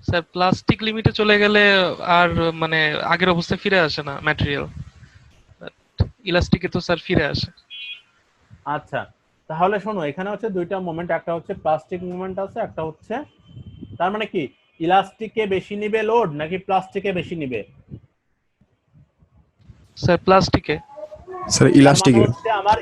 স্যার প্লাস্টিক লিমিটে চলে গেলে আর মানে আগের অবস্থায় ফিরে আসে না ম্যাটেরিয়াল, ইলাস্টিকে তো স্যার ফিরে আসে। আচ্ছা, তাহলে শোনো, এখানে হচ্ছে দুইটা মোমেন্ট, একটা হচ্ছে প্লাস্টিক মোমেন্ট আছে, একটা হচ্ছে, তার মানে কি ইলাস্টিকে বেশি নিবে লোড নাকি প্লাস্টিকে বেশি নিবে? স্যার প্লাস্টিকে। স্যার ইলাস্টিকে। হচ্ছে আমার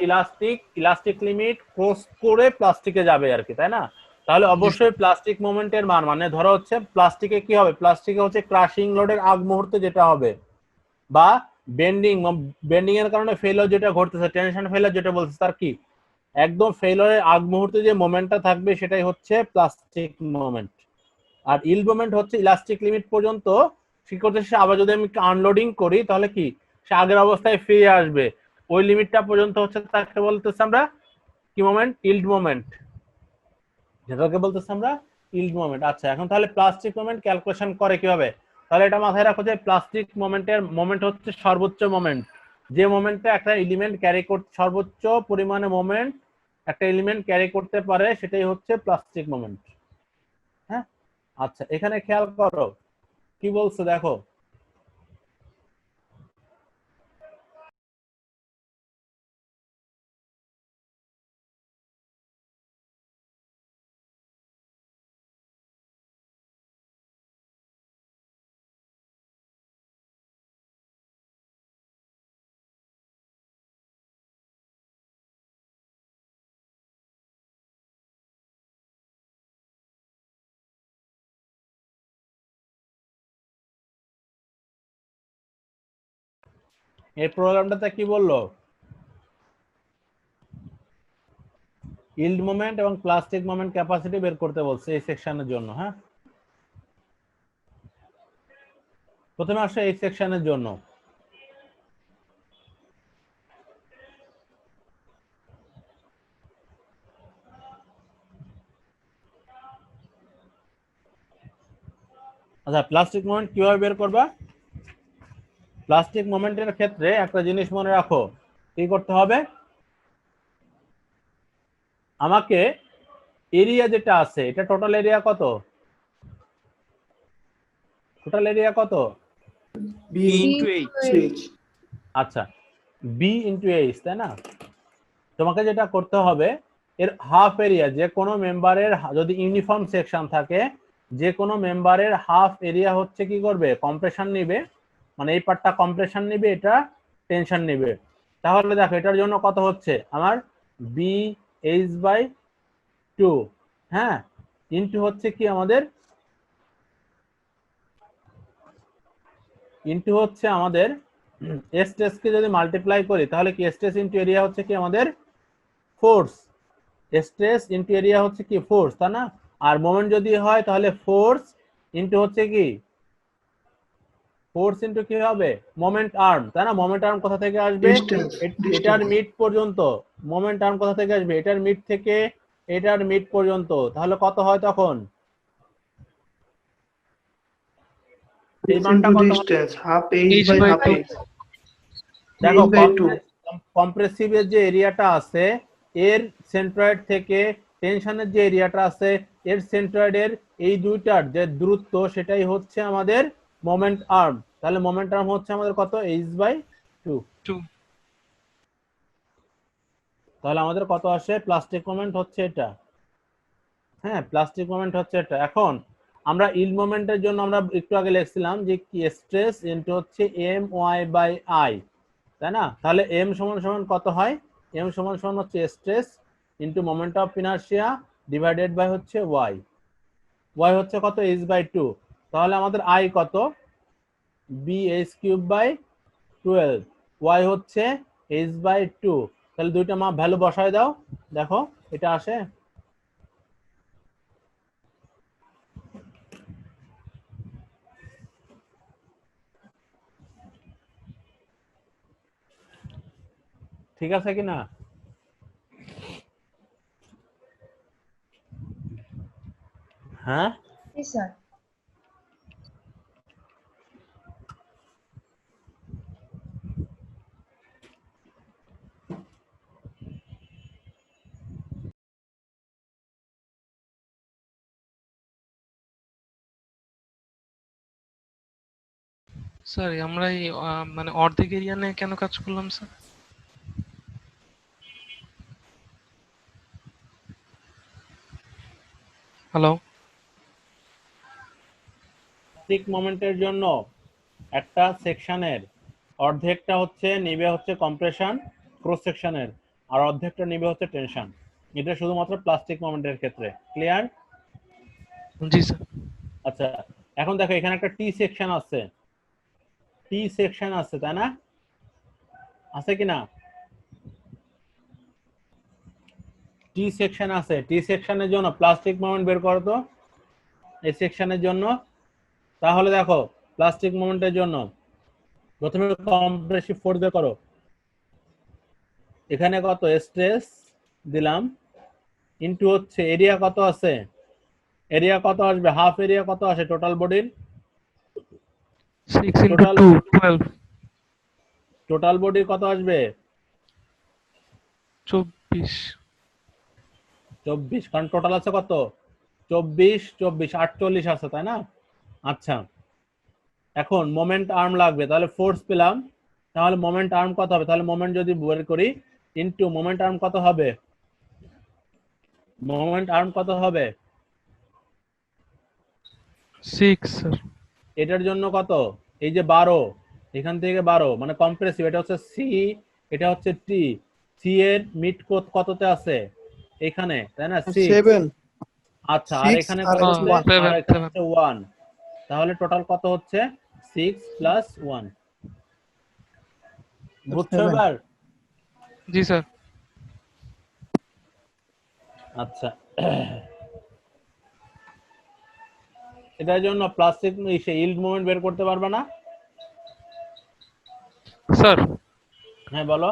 ইলাস্টিক লিমিট ক্রস করে প্লাস্টিকে যাবে আর কি, তাই না? তাহলে অবশ্যই প্লাস্টিক মোমেন্টের মান, মানে ধরো হচ্ছে প্লাস্টিকে কি হবে, প্লাস্টিকে হচ্ছে ক্রাশিং লোডের আগ মুহূর্তে যেটা হবে, বা বেন্ডিং এর কারণে ফেলিওর যেটা ঘটতেছে, টেনশন ফেলিওর যেটা বলছে, তার কি একদম ফেলিওরের আগ মুহূর্তে যে মোমেন্টটা থাকবে সেটাই হচ্ছে প্লাস্টিক মোমেন্ট। আর ইল্ড মোমেন্ট হচ্ছে ইলাস্টিক লিমিট পর্যন্ত কি করতেছে, আবার যদি আমি আনলোডিং করি তাহলে কি সে আগের অবস্থায় ফিরে আসবে, ওই লিমিটটা পর্যন্ত হচ্ছে তাকে বলতেছে আমরা কি মোমেন্ট, ইল্ড মোমেন্ট, যেটাকে বলতেছে আমরা ইল্ড মোমেন্ট। আচ্ছা, এখন তাহলে প্লাস্টিক মোমেন্ট ক্যালকুলেশন করে কিভাবে? তাহলে এটা মাথায় রাখো যে প্লাস্টিক মোমেন্টের মোমেন্ট হচ্ছে সর্বোচ্চ মোমেন্ট, যে মোমেন্টে একটা এলিমেন্ট ক্যারি করতে, সর্বোচ্চ পরিমাণে মোমেন্ট একটা এলিমেন্ট ক্যারি করতে পারে, সেটাই হচ্ছে প্লাস্টিক মোমেন্ট। হ্যাঁ, আচ্ছা, এখানে খেয়াল করো কি বলছে দেখো। এই প্রোগ্রামটাতে কি বললো, ইল্ড মোমেন্ট এবং প্লাস্টিক মোমেন্ট ক্যাপাসিটি বের করতে বলছে এই সেকশনের জন্য। হ্যাঁ, প্রথমে আসে এই সেকশনের জন্য। আচ্ছা, প্লাস্টিক মোমেন্ট কিভাবে বের করবা? প্লাস্টিক মোমেন্টের ক্ষেত্রে একটা জিনিস মনে রাখো, কি করতে হবে, আমাকে এরিয়া যেটা আছে, এটা টোটাল এরিয়া কত, টোটাল এরিয়া কত? B into H আচ্ছা, বি ইন্টু এইচ, তাই না? তোমাকে যেটা করতে হবে, এর হাফ এরিয়া, যে কোনো মেম্বারের যদি ইউনিফর্ম সেকশন থাকে, যে কোনো মেম্বারের হাফ এরিয়া হচ্ছে কি করবে, কম্প্রেশন নিবে, মানে এই পার্টটা কম্প্রেশন নিবে, এটা টেনশন নিবে। তাহলে দেখো এটার জন্য কত হচ্ছে আমার, বি এইচ বাই 2, হ্যাঁ, ইন্টু হচ্ছে কি আমাদের, ইন্টু হচ্ছে আমাদের স্ট্রেস কে যদি মাল্টিপ্লাই করি তাহলে কি, স্ট্রেস ইন্টু এরিয়া হচ্ছে কি আমাদের ফোর্স, স্ট্রেস ইন্টু এরিয়া হচ্ছে কি ফোর্স, তাই না? আর মোমেন্ট যদি হয় তাহলে ফোর্স ইন্টু হচ্ছে কি, ফোর্স ইন্টু কি হবে, মোমেন্ট আর্ম, তাই না? মোমেন্ট আর্ম কোথা থেকে আসবে, এটার মিড পর্যন্ত। মোমেন্ট আর্ম কোথা থেকে আসবে, এটার মিড থেকে এটার মিড পর্যন্ত। তাহলে কত হয় তখন, এই মানটা কত হয়? distance half H by 2 দেখো H by 2 কম্প্রেসিভের যে এরিয়াটা আছে এর সেন্ট্রয়েড থেকে টেনশনের যে এরিয়াটা আছে এর সেন্ট্রয়েডের এই দুইটার যে দূরত্ব সেটাই হচ্ছে আমাদের মোমেন্ট আর্ম। তাহলে মোমেন্ট আর্ম হচ্ছে আমাদের কত, h/2। 2 তাহলে আমাদের কত আসে, প্লাস্টিক মোমেন্ট হচ্ছে এটা। হ্যাঁ, প্লাস্টিক মোমেন্ট হচ্ছে এটা। এখন আমরা ইল্ড মোমেন্টের জন্য আমরা একটু আগে লিখছিলাম যে কি, স্ট্রেস ইনটু হচ্ছে my/i, তাই না? তাহলে m সমান সমান কত হয়, m সমান সমান হচ্ছে stress into moment of inertia divided by হচ্ছে y হচ্ছে কত, h/2। তাহলে আমাদের i কত, bh³/12, y হচ্ছে h/2। তাহলে দুইটা মাপ ভ্যালু বসায় দাও, দেখো এটা আসে। ঠিক আছে কিনা? হ্যাঁ, Yes, sir. স্যার আমরা এই মানে অর্ধেক এরিয়া নিয়ে কেন কাজ করলাম স্যার? হ্যালো, প্লাস্টিক মোমেন্টের জন্য একটা সেকশনের অর্ধেকটা হচ্ছে নিবে হচ্ছে কম্প্রেশন ক্রস সেকশনের, আর অর্ধেকটা নিবে হচ্ছে টেনশন। এটা শুধুমাত্র প্লাস্টিক মোমেন্টের ক্ষেত্রে। ক্লিয়ার? জি স্যার। আচ্ছা, এখন দেখো এখানে একটা টি সেকশন আছে, টি সেকশন আছে, তাই না? আছে কিনা? টি সেকশন আছে। টি সেকশনের জন্য প্লাস্টিক মোমেন্ট বের করো তো এই সেকশনের জন্য। তাহলে দেখো প্লাস্টিক মোমেন্টের জন্য প্রথমে কম্প্রেসিভ ফোর্স বের করো। এখানে কত স্ট্রেস দিলাম ইনটু হচ্ছে এরিয়া কত আছে, এরিয়া কত আসবে, হাফ এরিয়া কত আসে টোটাল বডির, 6 into টোটাল 2 12 টোটাল বডির কত আসবে, 24 24, কারণ টোটাল আছে কত, 24 24 48 আছে, তাই না? আচ্ছা, এখন মোমেন্ট আর্ম লাগবে, তাহলে ফোর্স পেলাম, তাহলে মোমেন্ট আর্ম কত হবে, তাহলে মোমেন্ট যদি বের করি ইনটু মোমেন্ট আর্ম কত হবে, মোমেন্ট আর্ম কত হবে, 6 স্যার। এটার জন্য কত, এই যে 12, এখান থেকে 12 মানে কম্প্রেসিভ, এটা হচ্ছে সি, এটা হচ্ছে টি। সি এর মিড কততে আছে এখানে, তাই না? 6। আচ্ছা, আর 6 এখানে আর কত হচ্ছে, 1 আর এখানে হচ্ছে 1। তাহলে টোটাল কত হচ্ছে 6 + 1। বুঝছো 7 এবার? জি স্যার। আচ্ছা, এটার জন্য প্লাস্টিক ইল্ড মোমেন্ট বের করতে পারবে না? স্যার হ্যাঁ বলো।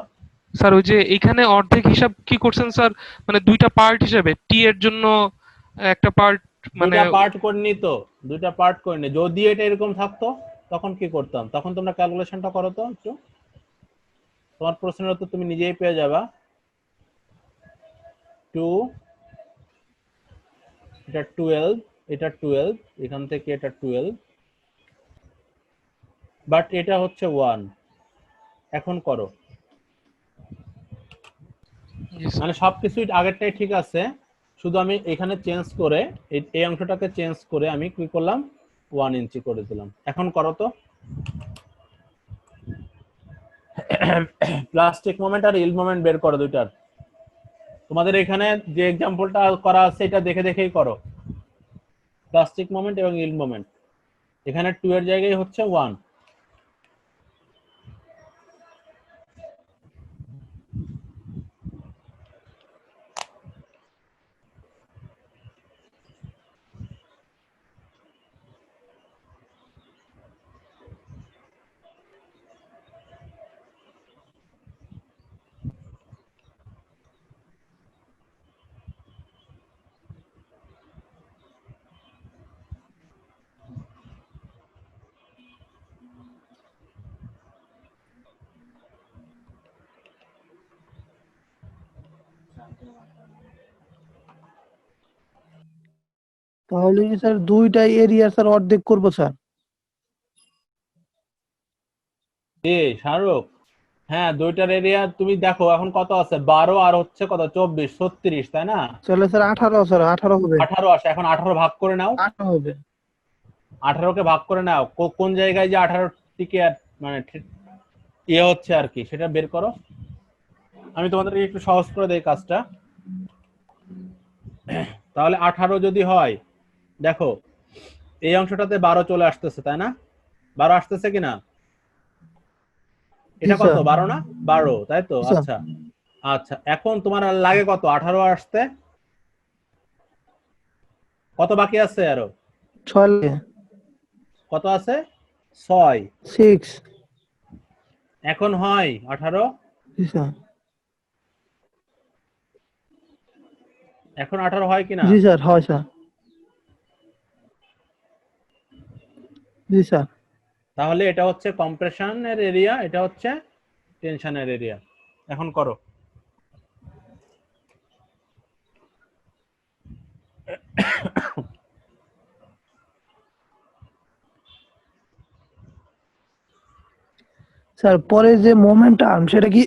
স্যার ওই যে এইখানে অর্ধেক হিসাব কি করছেন স্যার, মানে দুইটা পার্ট হিসাবে টি এর জন্য একটা পার্ট, মানে দুইটা পার্ট করিনি তো, দুইটা পার্ট করিনি। যদি এটা এরকম থাকতো তখন কি করতাম? তখন তোমরা ক্যালকুলেশনটা করো তো একটু, তোমার প্রশ্নের উত্তর তুমি নিজেই পেয়ে যাবা। 2, এটা 12, এটা 12, এখান থেকে এটা 12, বাট এটা হচ্ছে 1। এখন করো, জি স্যার। মানে সবকিছুই আগেরটাই ঠিক আছে, শুধু আমি এখানে চেঞ্জ করে এই অংশটাকে চেঞ্জ করে আমি কি করলাম, 1 ইঞ্চি করে দিলাম। এখন করো তো। প্লাস্টিক মোমেন্ট আর ইল্ড মোমেন্ট বের করো দুইটার। তোমাদের এখানে যে এক্সাম্পলটা করা আছে এটা দেখে দেখেই করো। প্লাস্টিক মোমেন্ট এবং ইল্ড মোমেন্ট, এখানে 2 এর জায়গায় হচ্ছে 1। তাহলে কি স্যার দুইটাই এরিয়া স্যার অর্ধেক করবো স্যার? শাহরুখ, হ্যাঁ দুইটার এরিয়া তুমি দেখো এখন কত আছে, 12 আর হচ্ছে কত 24, 36, তাই না? চলে স্যার 18 স্যার 18 হবে। 18 আসে, এখন 18 ভাগ করে নাও। 18 হবে। 18কে ভাগ করে নাও, কোন জায়গায় যে 18 টিকে মানে ইয়ে হচ্ছে আর কি, সেটা বের করো। আমি তোমাদের একটু সহজ করে দেই কাজটা। তাহলে 18 যদি হয়, দেখো এই অংশটাতে 12 চলে আসতেছে, তাই না? 12 আসতেছে কিনা? এটা জি কত, স্যার। 12 না? 12, তাই তো? স্যার আচ্ছা আচ্ছা, এখন তোমার আর লাগে কত, 18 আসতে? কত বাকি আছে আরো? 6 লাগে। কত আছে? 6। 6। এখন হয় 18? জি স্যার। এখন 18 হয় কিনা? জি স্যার হয় স্যার। জি স্যার। তাহলে এটা হচ্ছে কম্প্রেশনের এরিয়া, এটা হচ্ছে টেনশনের এরিয়া। এখন করো। স্যার পরে যে মোমেন্ট আর্ম সেটা কি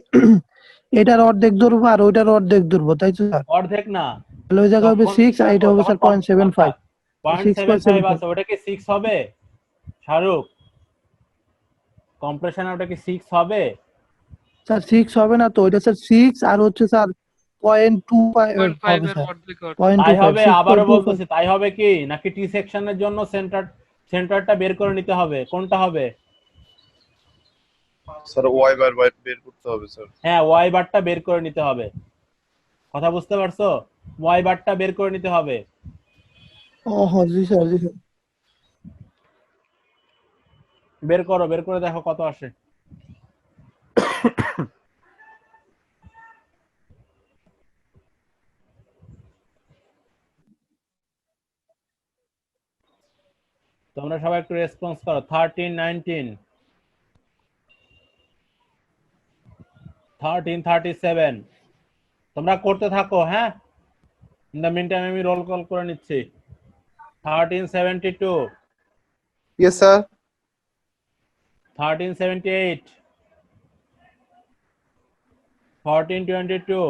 এটার অর্ধেক ধরবো আর ওইটার অর্ধেক ধরবো, তাই তো স্যার? অর্ধেক না, তাহলে ওই জায়গায় হবে যখন 6 আর এটা দেখো হবে যখন স্যার 0.75। 0.75 6.75। আছে, ওটা কি 6 হবে শাহরুখ? কম্প্রেশন ওটা কি 6 হবে? স্যার 6 হবে না তো, ওইটা স্যার 6 আর হচ্ছে স্যার 0.25 0.5 হবে এর স্যার। অর্ধেক অর্ধেক। তাই 0.25 হবে, আবারও 6.25। বলতেছি তাই হবে কি, নাকি টি সেকশনের জন্য সেন্টারটা বের করে নিতে হবে, কোনটা হবে? স্যার ওয়াই বার বের করতে হবে স্যার। হ্যাঁ, ওয়াই বারটা বের করে নিতে হবে। কথা বুঝতে পারছো? ওয়াই বারটা বের করে নিতে হবে। ও হ্যাঁ জি স্যার জি স্যার। বের করো, বের করে দেখো কত আসে। তোমরা সবাই একটু রেসপন্স করো। 13, 19, 13, 37। তোমরা করতে থাকো, হ্যাঁ। ইন দ্য মিন টাইম আমি রোল কল করে নিচ্ছি। 1372, yes sir. 1378, 1422,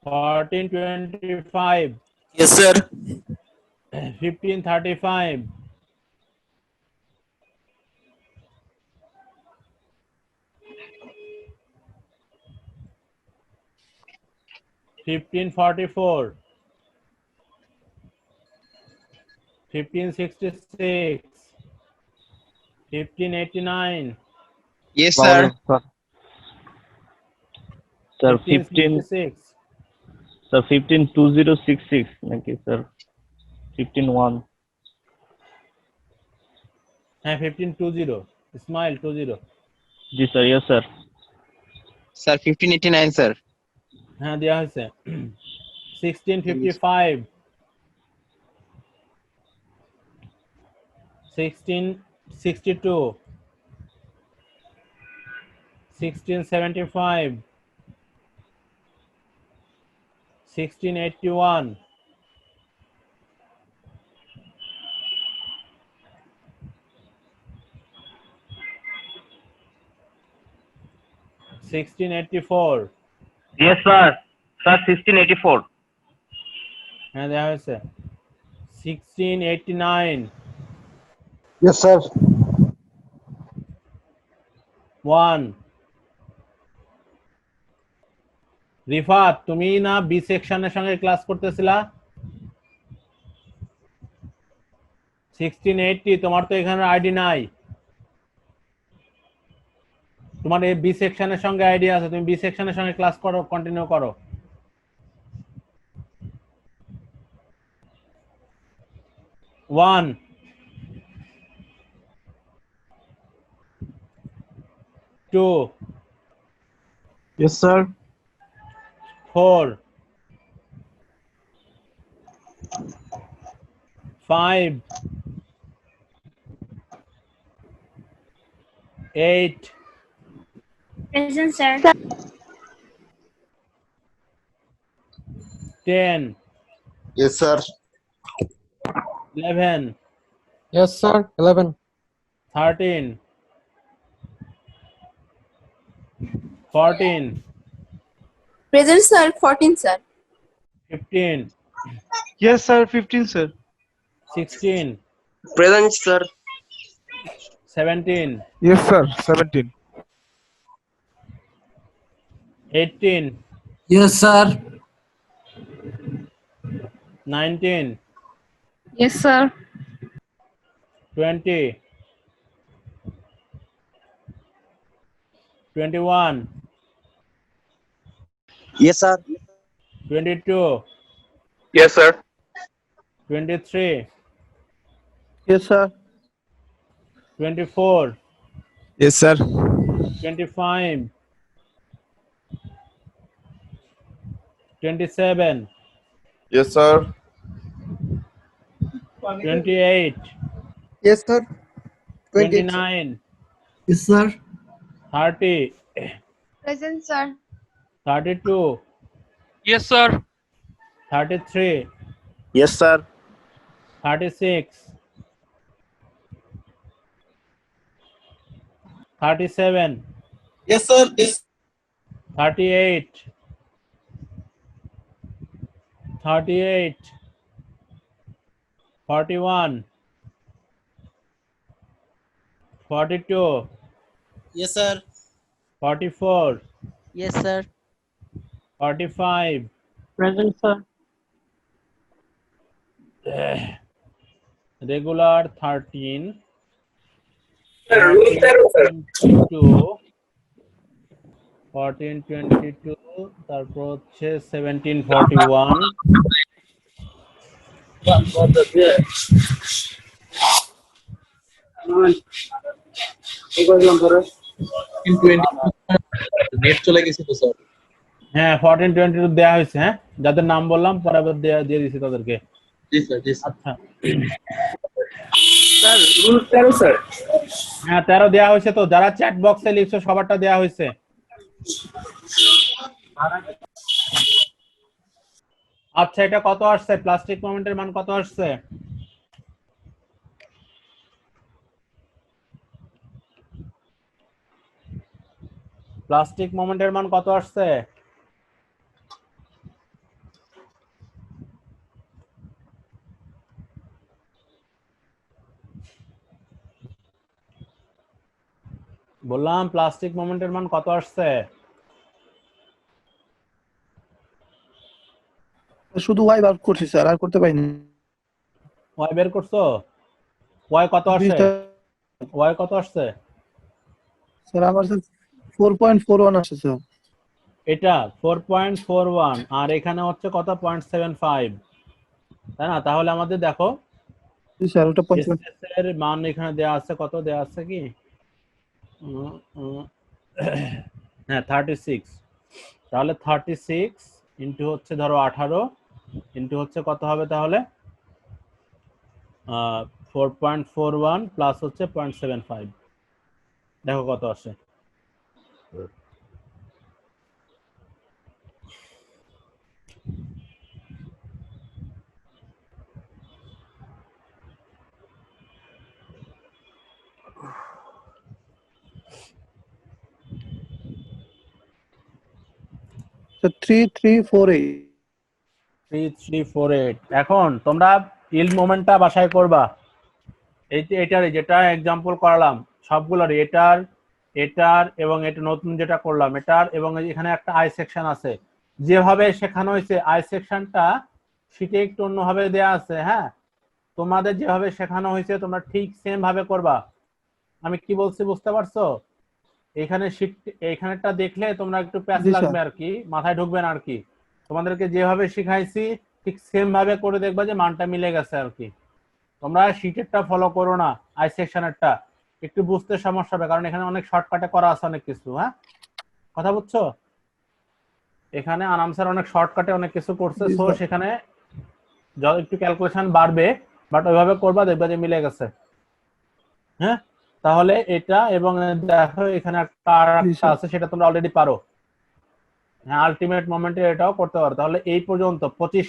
1425, Yes, sir. 1535, 1544, 1566, 1589, Yes, sir. Sir 1566, sir 152066 নাকি স্যার 151? হ্যাঁ 1520, ইসমাইল 20, জি sir, yes sir. Sir, 1589, sir. হ্যাঁ দেওয়া হয়েছে। 1655, 1662, 1675, 1681, 1684, ইয়েস স্যার, স্যার 1684। হ্যাঁ দেওয়া হয়েছে। 1689, Yes, sir. 1। রিফাত, তুমি না বি সেকশনের সঙ্গে ক্লাস করতেছিলা? 1680, তোমার তো এখানে আইডি নাই। তোমার এই বি সেকশনের সঙ্গে আইডি আছে, তুমি বি সেকশনের সঙ্গে ক্লাস করো, কন্টিনিউ করো। One, 2, Yes, sir. 4, 5, 8, Present, sir. 10, Yes, sir. 11, Yes, sir. 11. 13, 14, Present, sir. 14, sir. 15, Yes, sir. 15, sir. 16, Present, sir. 17, Yes, sir. 17. 18, Yes, sir. 19, Yes, sir. 20, 21, Yes, sir. 22, Yes, sir. 23, Yes, sir. 24, Yes, sir. 25, 27, Yes, sir. 28, Yes, sir. 29, Yes, sir. 30, Present, sir. 32, Yes, sir. 33, Yes, sir. 36, 37, Yes, sir. Yes. 38, 38, 41, 42, Yes, sir. 44, Yes, sir. 45, Present, sir. regular 13, 22, 14, 22, তারপর হচ্ছে 17, 41, net চলে গেছে তো sir. হ্যাঁ 14, 22 দেয়া হয়েছে। হ্যাঁ, যাদের নাম বললাম পরে আবার দিয়ে দিছি তাদেরকে। জি স্যার, জি স্যার। আচ্ছা, স্যার রুল 13, স্যার। হ্যাঁ 13 দেয়া হয়েছে তো, যারা চ্যাট বক্সে লিখছো সবারটা দেয়া হয়েছে। আচ্ছা, এটা কত আসছে? প্লাস্টিক মোমেন্টের মান কত আসছে? প্লাস্টিক মোমেন্টের মান কত আসছে? বললাম প্লাস্টিক মোমেন্টের মান কত আসছে? শুধু ওয়াই বার করছি স্যার, আর করতে পারিনি। ওয়াই বের করছো? ওয়াই কত আসে? ওয়াই কত আসছে? স্যার আমার স্যার 4.41 আসছে স্যার। এটা 4.41 আর এখানে হচ্ছে কত 0.75, তাই না? তাহলে আমাদের দেখো জি স্যার ওটা এসএস এর মান এখানে দেয়া আছে, কত দেয়া আছে কি হ্যাঁ 36, তাহলে 36 ইনটু হচ্ছে ধরো 18 ইনটু হচ্ছে কত হবে তাহলে 4.41 প্লাস হচ্ছে 0.75, দেখো কত আসে। স্যার 3348। 3348। এখন তোমরা ইল্ড মোমেন্টটা বাসায় করবা, এটার যেটা এক্সাম্পল করালাম সবগুলোর, এটার এবং এটা নতুন যেটা করলাম এটার, এবং এখানে একটা আই সেকশন আছে, যেভাবে শেখানো হয়েছে আই সেকশনটা শিটে একটু অন্যভাবে দেয়া আছে। হ্যাঁ, তোমাদের যেভাবে শেখানো হয়েছে তোমরা ঠিক সেম ভাবে করবা। আমি কি বলছি বুঝতে পারছো? এখানে শিট এইখানেরটা দেখলে তোমরা একটু প্যাচ জি স্যার। লাগবে আর কি, মাথায় ঢুকবে না আর কি। তোমাদেরকে যেভাবে শিখাইছি ঠিক সেম ভাবে করে দেখবা যে মানটা মিলে গেছে আর কি। তোমরা শিটেরটা ফলো করো না, আই সেকশনেরটা একটু বুঝতে সমস্যা হবে, কারণ এখানে অনেক শর্টকাটে করা আছে অনেক কিছু। হ্যাঁ, কথা বুঝছো? এখানে আনাম স্যার অনেক শর্টকাটে অনেক কিছু করছে, জি সো স্যার। সেখানে একটু ক্যালকুলেশন বাড়বে, বাট ওইভাবে করবা দেখবা যে মিলে গেছে। হ্যাঁ, তাহলে এটা এবং দেখো এখানে একটা জি স্যার। আছে, সেটা তোমরা অলরেডি পারো। হ্যাঁ, আলটিমেট মোমেন্টে এটাও করতে পারো। তাহলে এই পর্যন্ত 25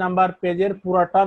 নাম্বার পেজের পুরাটা